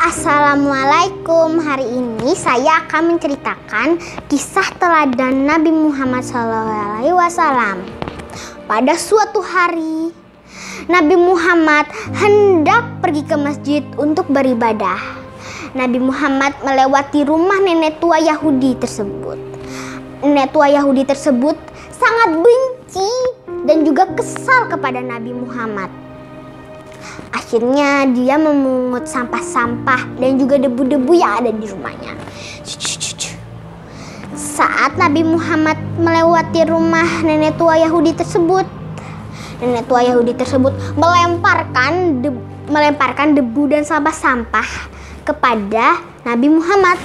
Assalamualaikum. Hari ini saya akan menceritakan kisah teladan Nabi Muhammad SAW. Pada suatu hari, Nabi Muhammad hendak pergi ke masjid untuk beribadah. Nabi Muhammad melewati rumah nenek tua Yahudi tersebut. Nenek tua Yahudi tersebut sangat benci dan juga kesal kepada Nabi Muhammad. Akhirnya dia memungut sampah-sampah dan juga debu-debu yang ada di rumahnya. Saat Nabi Muhammad melewati rumah nenek tua Yahudi tersebut, nenek tua Yahudi tersebut melemparkan debu dan sampah-sampah kepada Nabi Muhammad.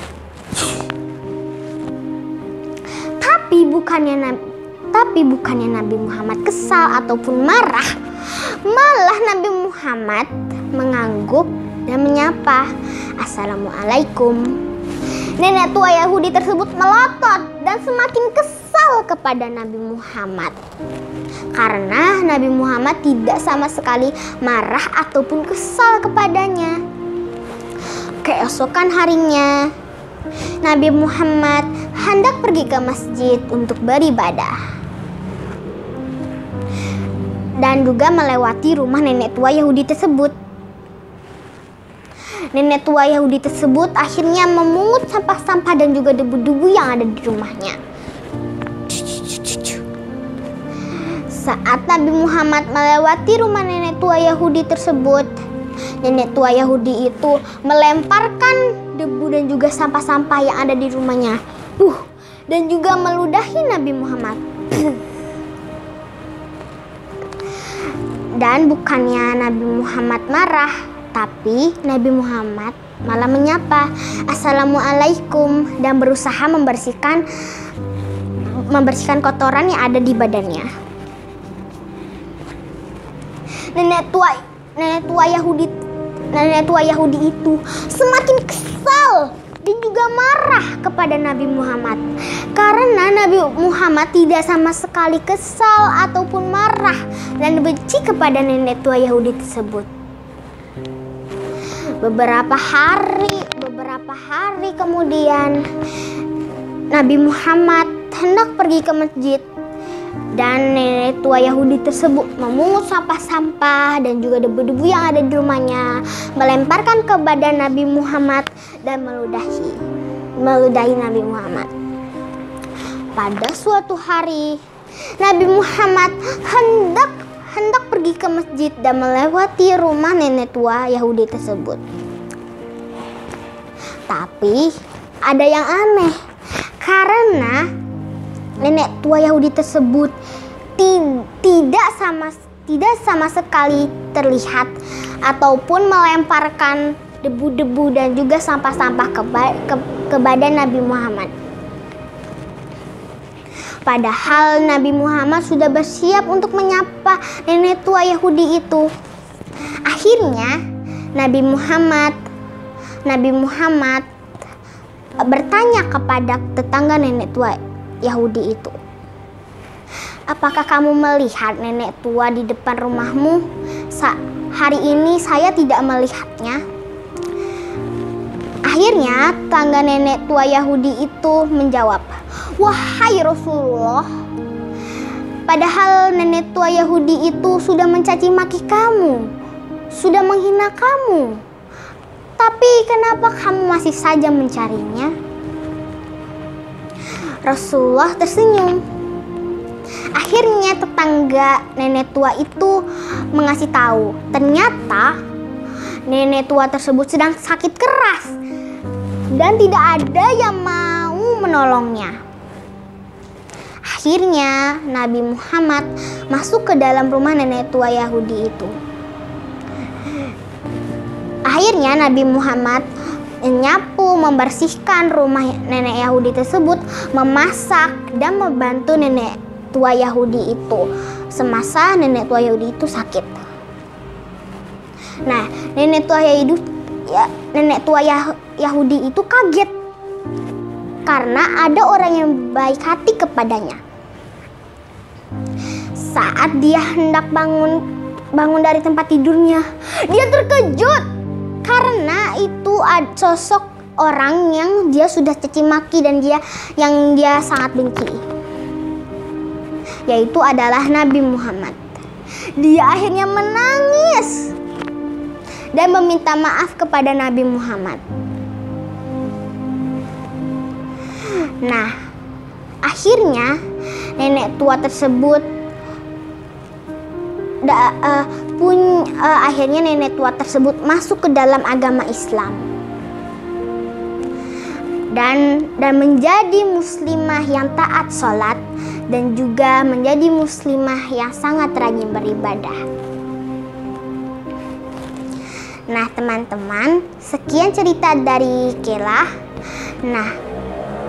Tapi bukannya Nabi Muhammad kesal ataupun marah, malah Nabi Muhammad mengangguk dan menyapa, "Assalamualaikum." Nenek tua Yahudi tersebut melotot dan semakin kesal kepada Nabi Muhammad karena Nabi Muhammad tidak sama sekali marah ataupun kesal kepadanya. Keesokan harinya, Nabi Muhammad hendak pergi ke masjid untuk beribadah dan juga melewati rumah nenek tua Yahudi tersebut. Nenek tua Yahudi tersebut akhirnya memungut sampah-sampah dan juga debu-debu yang ada di rumahnya. Saat Nabi Muhammad melewati rumah nenek tua Yahudi tersebut, nenek tua Yahudi itu melemparkan debu dan juga sampah-sampah yang ada di rumahnya, dan juga meludahi Nabi Muhammad. Dan bukannya Nabi Muhammad marah, tapi Nabi Muhammad malah menyapa, "Assalamualaikum," dan berusaha membersihkan kotoran yang ada di badannya. Nenek tua Yahudi itu semakin kesal dan juga marah kepada Nabi Muhammad karena Nabi Muhammad tidak sama sekali kesal ataupun marah dan benci kepada nenek tua Yahudi tersebut. Beberapa hari kemudian, Nabi Muhammad hendak pergi ke masjid dan nenek tua Yahudi tersebut memungut sampah-sampah dan juga debu-debu yang ada di rumahnya, melemparkan ke badan Nabi Muhammad dan meludahi Nabi Muhammad. Pada suatu hari, Nabi Muhammad hendak pergi ke masjid dan melewati rumah nenek tua Yahudi tersebut. Tapi ada yang aneh karena nenek tua Yahudi tersebut tidak sama sekali terlihat ataupun melemparkan debu-debu dan juga sampah-sampah ke badan Nabi Muhammad. Padahal Nabi Muhammad sudah bersiap untuk menyapa nenek tua Yahudi itu. Akhirnya Nabi Muhammad bertanya kepada tetangga nenek tua Yahudi itu, "Apakah kamu melihat nenek tua di depan rumahmu? Hari ini saya tidak melihatnya." Akhirnya tetangga nenek tua Yahudi itu menjawab, "Wahai Rasulullah, padahal nenek tua Yahudi itu sudah mencaci maki kamu, sudah menghina kamu. Tapi kenapa kamu masih saja mencarinya?" Rasulullah tersenyum. Akhirnya tetangga nenek tua itu mengasih tahu, ternyata nenek tua tersebut sedang sakit keras dan tidak ada yang mau menolongnya. Akhirnya Nabi Muhammad masuk ke dalam rumah nenek tua Yahudi itu. Akhirnya Nabi Muhammad menyapu, membersihkan rumah nenek Yahudi tersebut, memasak dan membantu nenek tua Yahudi itu semasa nenek tua Yahudi itu sakit. Nah, nenek tua Yahudi itu kaget karena ada orang yang baik hati kepadanya. Saat dia hendak bangun dari tempat tidurnya, dia terkejut karena itu sosok orang yang dia sudah caci maki dan dia sangat benci, yaitu adalah Nabi Muhammad. Dia akhirnya menangis dan meminta maaf kepada Nabi Muhammad. Nah, akhirnya nenek tua tersebut akhirnya nenek tua tersebut masuk ke dalam agama Islam dan menjadi muslimah yang taat sholat dan juga menjadi muslimah yang sangat rajin beribadah. Nah teman-teman, sekian cerita dari Kela. Nah,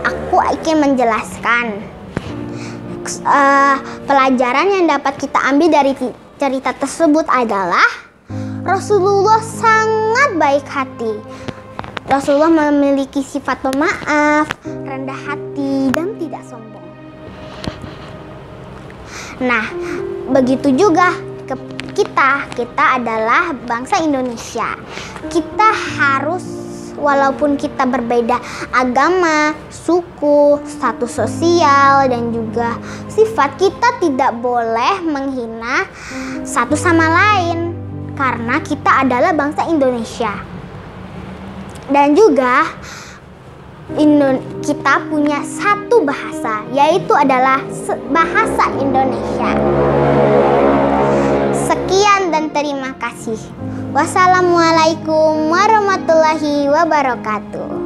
aku ingin menjelaskan pelajaran yang dapat kita ambil dari cerita tersebut adalah Rasulullah sangat baik hati. Rasulullah memiliki sifat pemaaf, rendah hati, dan tidak sombong. Nah, begitu juga kita adalah bangsa Indonesia. Kita harus, walaupun kita berbeda agama, suku, status sosial, dan juga sifat, kita tidak boleh menghina satu sama lain karena kita adalah bangsa Indonesia. Dan juga kita punya satu bahasa, yaitu adalah bahasa Indonesia. Sekian dan terima kasih. Wassalamualaikum warahmatullahi wabarakatuh.